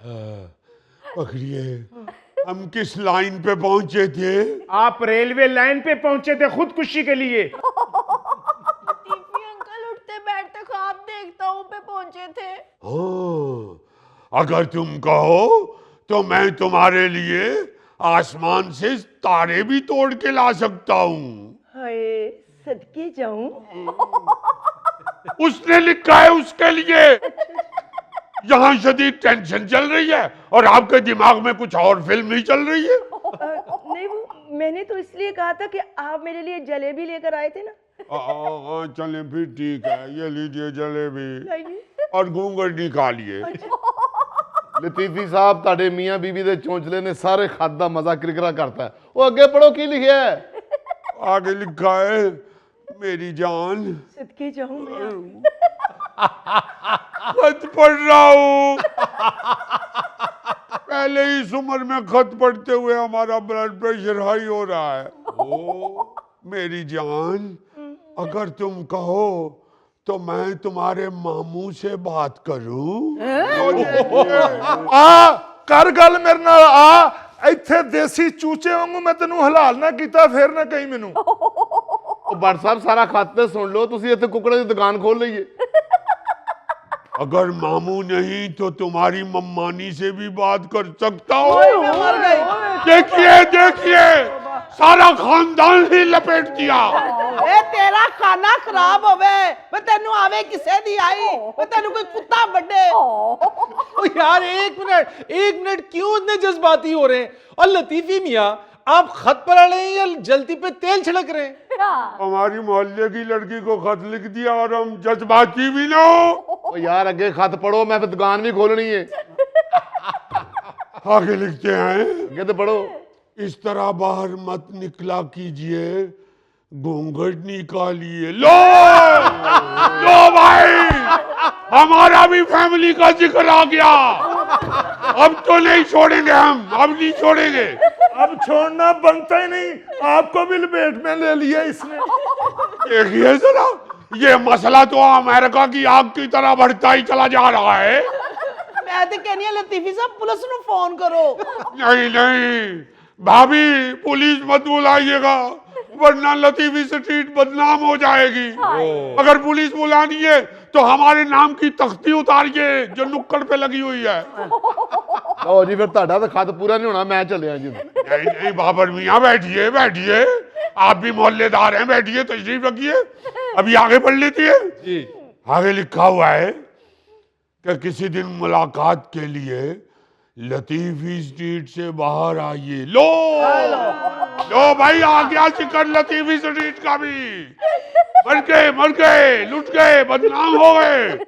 पकड़िए, हम किस लाइन पे पहुंचे थे? आप रेलवे लाइन पे पहुंचे थे खुदकुशी के लिए। लतीफी अंकल उठते बैठते ख्वाब देखता हूँ पे पहुंचे थे। हाँ, अगर तुम कहो तो मैं तुम्हारे लिए आसमान से तारे भी तोड़ के ला सकता हूँ। हाय सदके जाऊं। उसने लिखा है उसके लिए। यहाँ शदीद टेंशन चल रही है और आपके दिमाग में कुछ और फिल्म ही चल रही है। नहीं वो मैंने तो इसलिए कहा था कि आप मेरे लिए जलेबी लेकर आए थे ना। चलें फिर ठीक है, ये लीजिए जलेबी लाइए। और घूंघट निकालिए। लतीफी साहब ਤੁਹਾਡੇ ਮੀਆਂ ਬੀਬੀ ਦੇ ਚੌਂਚਲੇ ਨੇ ਸਾਰੇ ਖੱਤ ਦਾ ਮਜ਼ਾ ਕਿਰਕਰਾ ਕਰਤਾ ਹੈ। ਉਹ ਅੱਗੇ ਪੜੋ ਕੀ ਲਿਖਿਆ ਹੈ? आगे लिखा है मेरी जान। सदके जाऊं मैं। खत पढ़ रहा हूँ। पहले ही इस उम्र में खत पढ़ते हुए हमारा ब्लड प्रेशर हाई हो रहा है। ओ मेरी जान, अगर तुम कहो तो मैं तुम्हारे मामू से बात करूं? आ कर गल मेरे नाल आ। ਇੱਥੇ ਦੇਸੀ ਚੂਚੇ ਵਾਂਗੂ ਮੈਂ ਤੈਨੂੰ ਹਲਾਲ ਨਾ ਕੀਤਾ ਫੇਰ ਨਾ ਕਹੀਂ ਮੈਨੂੰ। ਉਹ ਬਟ ਸਾਹਿਬ ਸਾਰਾ ਖੱਤ ਤੇ ਸੁਣ ਲਓ, ਤੁਸੀਂ ਇੱਥੇ ਕੁਕੜੇ ਦੀ ਦੁਕਾਨ ਖੋਲ ਲਈਏ। अगर मामू नहीं तो तुम्हारी मम्मानी से भी बात कर सकता हूँ। देखिए देखिए, सारा खानदान ही लपेट दिया। ए तेरा खाना खराब होवे, मैं तेनू आवे किसे दी आई, मैं तेनू कोई कुत्ता बड्डे। ओ यार एक मिनट क्यों इतने जज्बाती हो रहे हैं? और लतीफी मियाँ, आप खत पढ़ रहे हैं या जल्दी पे तेल छिड़क रहे हैं? हमारी मोहल्ले की लड़की को खत लिख दिया और हम जज्बाती भी ना हो। ਉਹ ਯਾਰ ਅੱਗੇ ਖੱਤ ਪੜੋ, ਮੈਂ ਫਿਰ ਦੁਕਾਨ ਵੀ ਖੋਲਣੀ ਹੈ। आगे लिखते हैं, ਅੱਗੇ ਤੇ ਪੜੋ। इस तरह बाहर मत निकला कीजिए, घूंघट निकालिए। लो लो भाई, हमारा भी फैमिली का जिक्र आ गया। अब तो नहीं छोड़ेंगे हम, अब नहीं छोड़ेंगे। अब छोड़ना बनता ही नहीं, आपको भी लपेट में ले लिया इसने। देखिए जरा, ये मसला तो अमेरिका की आग की तरह बढ़ता ही चला जा रहा है। मैं तो कहनी है लतीफी साहब पुलिस नु फोन करो। नहीं नहीं भाभी, पुलिस मत बुलाइएगा वरना लतीफी स्ट्रीट बदनाम हो जाएगी। अगर पुलिस बुलानी है तो हमारे नाम की तख्ती उतारिए जो नुक्कड़ पे लगी हुई है। ਲਓ ਜੀ ਫਿਰ ਤੁਹਾਡਾ ਤਾਂ ਖੱਤ ਪੂਰਾ ਨਹੀਂ ਹੋਣਾ, मैं ਚੱਲਿਆ जी। नहीं नहीं बाबर मियाँ, बैठिए बैठिए, आप भी मोहल्लेदार हैं, बैठिए तशरीफ रखिए। अभी आगे बढ़ लेती है जी। आगे लिखा हुआ है कि किसी दिन मुलाकात के लिए लतीफी स्ट्रीट से बाहर आइए। लो लो भाई, आ गया जिक्र लतीफी स्ट्रीट का भी। मर गए लुट गए, बदनाम हो गए।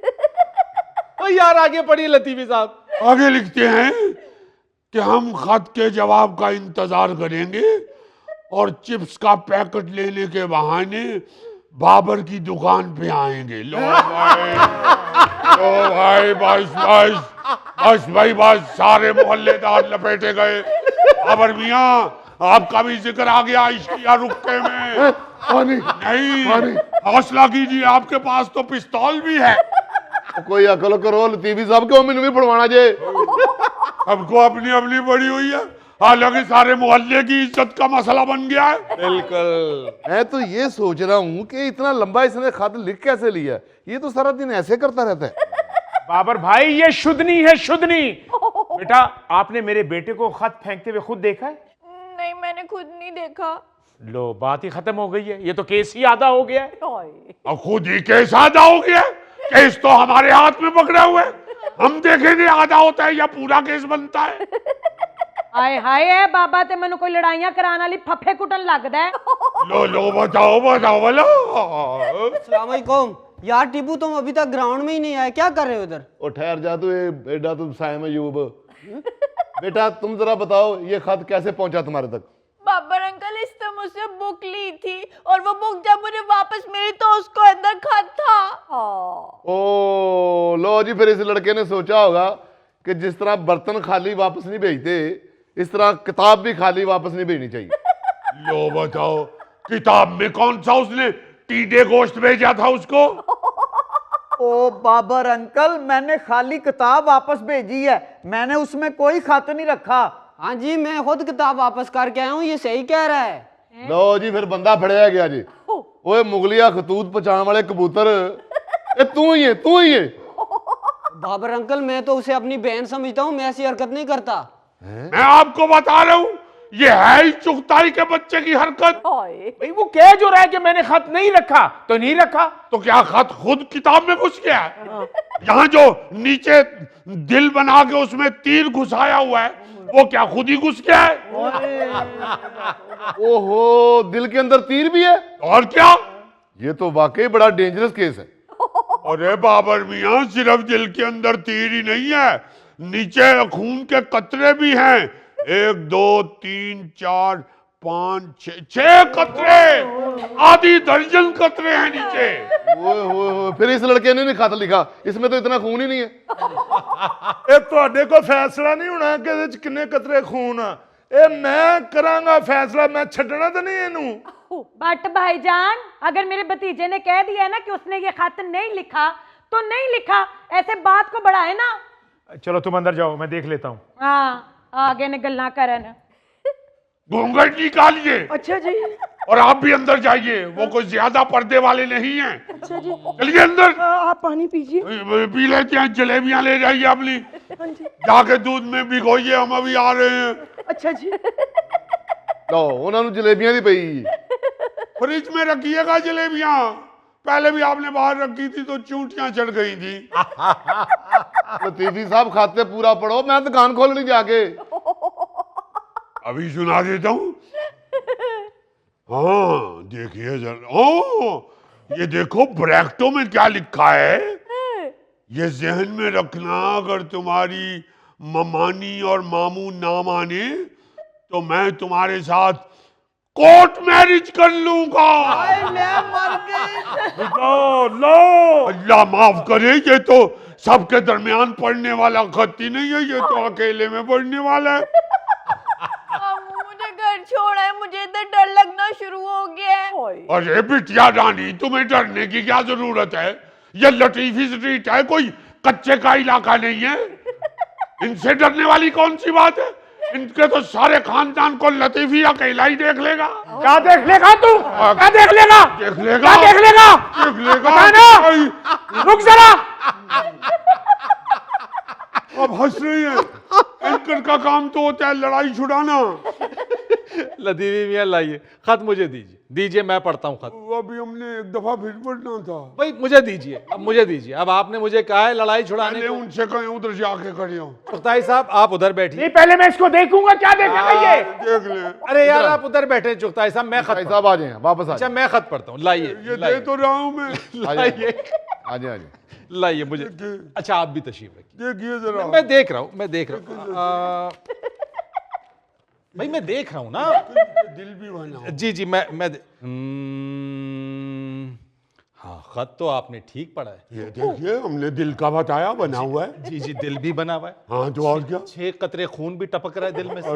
ओ यार आगे पढ़िए लतीफी साहब। आगे लिखते हैं कि हम खत के जवाब का इंतजार करेंगे और चिप्स का पैकेट लेने के बहाने बाबर की दुकान पे आएंगे। लो भाई बस भाई बस, सारे मोहल्लेदार लपेटे गए। बाबर मियाँ, आपका भी जिक्र आ गया इश्किया रुक्के में। नहीं, हौसला कीजिए, आपके पास तो पिस्तौल भी है। ਕੋਈ ਅਕਲ ਕਰੋ ਲਤੀਫੀ ਸਾਹਿਬ, ਕਿਉਂ ਮੈਨੂੰ ਵੀ ਪੜਵਾਣਾ ਜੇ? हमको अपनी अपनी पड़ी हुई है, हालांकि सारे मोहल्ले की इज्जत का मसला बन गया है। बिल्कुल। मैं तो ये सोच रहा हूँ कि इतना लंबा इसने खत लिख कैसे लिया? ये तो सारा दिन ऐसे करता रहता है। बाबर भाई, ये शुद्धनी है, शुद्धनी। बेटा, आपने मेरे बेटे को खत फेंकते हुए खुद देखा है? नहीं मैंने खुद नहीं देखा। लो, बात ही खत्म हो गई है। ये तो केस ही आधा हो गया है। और खुद ही केस आधा हो गया। केस तो हमारे हाथ में पकड़े हुए, हम देखेंगे आधा होता है या पूरा केस बनता है। हाय हाय बाबा, ते मैनू कोई लड़ाइयां कराने वाली फफे कुटन लगदा है। लो बताओ बोलो। अस्सलाम वालेकुम। यार टीपू, तुम अभी तक ग्राउंड में ही नहीं आए, क्या कर रहे हो उधर? और ठहर जा तू, एडा तुम साइम अयूब। बेटा तुम जरा बताओ, ये खत कैसे पहुंचा तुम्हारे तक? बाबर अंकल, इसने मुझसे बुक ली थी और वो बुक जब मुझे वापस मिली तो उसको अंदर खत था। ओ लो जी, फिर इस लड़के ने सोचा होगा कि जिस तरह बर्तन खाली वापस नहीं भेजते, इस तरह किताब भी खाली वापस नहीं भेजनी चाहिए। लो बताओ, किताब में कौन सा उसने टीडे गोश्त भेजा था उसको? ओ बाबर अंकल, मैंने खाली किताब वापस भेजी है, मैंने उसमें कोई खत नहीं रखा। हाँ जी, मैं खुद किताब वापस करके आया हूँ, ये सही कह रहा है। लो जी, फिर बंदा फड़िया गया जी। ओए मुगलिया खतूत पहचान वाले कबूतर, ये तू ही है, तू ही है। बाबर अंकल, मैं तो उसे अपनी बहन समझता हूँ, मैं ऐसी हरकत नहीं करता। मैं आपको बता रहा हूं, ये है ही चुगताई के बच्चे की हरकत। भाई वो कह जो रहा है कि मैंने खत नहीं रखा, तो नहीं रखा। तो क्या खत खुद किताब में घुस गया है? यहाँ जो नीचे दिल बना के उसमें तीर घुसाया हुआ है, वो क्या खुद ही घुस गया है? ओहो, दिल के अंदर तीर भी है? और क्या? ये तो वाकई बड़ा डेंजरस केस है। अरे बाबर मियां, सिर्फ दिल के अंदर तीर ही नहीं है, नीचे खून के कतरे भी हैं। 1 2 3 4 5 6 कतरे, आधी दर्जन कतरे हैं नीचे। ओए, फिर इस लड़के ने नहीं खत लिखा, इसमें तो इतना खून ही नहीं है। ਇਹ ਤੁਹਾਡੇ ਕੋਲ ਫੈਸਲਾ ਨਹੀਂ ਹੋਣਾ ਕਿ ਇਹਦੇ ਚ ਕਿੰਨੇ ਕਤਰੇ ਖੂਨ ਆ। ਇਹ ਮੈਂ ਕਰਾਂਗਾ ਫੈਸਲਾ, ਮੈਂ ਛੱਡਣਾ ਤਾਂ ਨਹੀਂ ਇਹਨੂੰ। बट भाईजान, अगर मेरे भतीजे ने कह दिया है ना कि उसने ये खत नहीं लिखा, तो नहीं लिखा, ऐसे बात को बढ़ाए ना। चलो तुम अंदर जाओ, मैं देख लेता हूँ। हाँ, आगे ने गल्ला करन। घूंघट निकालिए। अच्छा जी। और आप भी अंदर जाइए, वो कोई ज्यादा पर्दे वाले नहीं हैं। अच्छा जी। चलिए अंदर। आप पानी पीजिए। पी लेते हैं, जलेबियां ले जाइए अपनी, जाके दूध में भिगोइए, हम अभी आ रहे हैं। अच्छा जी। लो, उन्होंने जलेबियां दी पई। फ्रिज में रखिएगा जलेबियां, पहले भी आपने बाहर रखी थी तो चूंटियां चढ़ गई थी। लतीफी साहब, खाते पूरा पढ़ो, मैं दुकान खोलनी जाके। अभी सुना देता हूं। हाँ देखिए जरा, ओ ये देखो ब्रैकेटों में क्या लिखा है, ये जहन में रखना, अगर तुम्हारी ममानी और मामू ना माने तो मैं तुम्हारे साथ कोर्ट मैरिज कर लूंगा। लो लो, अल्लाह माफ करे, ये तो सबके दरमियान पढ़ने वाला खत ही नहीं है, ये तो अकेले में पढ़ने वाला है। मुझे घर छोड़ा है, मुझे इधर डर लगना शुरू हो गया है। अरे बिटिया रानी, तुम्हें डरने की क्या जरूरत है, ये लतीफी स्ट्रीट है, कोई कच्चे का इलाका नहीं है। इनसे डरने वाली कौन सी बात है, इनके तो सारे खानदान को लतीफी अकेला ही देख लेगा। क्या देख लेगा तू? क्या देख लेगा? देख लेगा, क्या देख लेगा? देख लेगा। बताना। रुक जरा। अब हंस रही है, एंकर का काम तो होता है लड़ाई छुड़ाना। लतीफी मियां लाइए खत, मुझे दीजिए, दीजिए, मैं पढ़ता हूँ खत। अभी हमने एक दफा फिर पढ़ना था। भाई मुझे दीजिए, अब मुझे दीजिए। अब आपने मुझे कहा है लड़ाई छुड़ाने पहले को। उनसे कहें उधर जाके खड़े हो। चुगताई साहब, आप उधर बैठिए। नहीं, पहले मैं इसको देखूंगा, क्या देखेगा ये? देख ले। अरे यार, आप उधर बैठे चुगताई साहब, मैं खत साहब आ जाए, वापस आ अच्छा, जाए। मैं खत पढ़ता हूँ। लाइए, ये दे लाइए, तो रहा हूं मैं। लाइए, आ जाए। लाइए मुझे। अच्छा, आप भी तशरीफ रखिए। देखिए जरा। मैं देख रहा हूँ, मैं देख रहा हूँ। भाई मैं देख रहा हूँ ना। दिल भी बना। जी जी, मैं हाँ, खत तो आपने ठीक पढ़ा है। ये देखिए, हमने दिल का बताया, बना हुआ है। जी जी, दिल भी बना हुआ है। हाँ तो और क्या। 6 कतरे खून भी टपक रहा है दिल में से।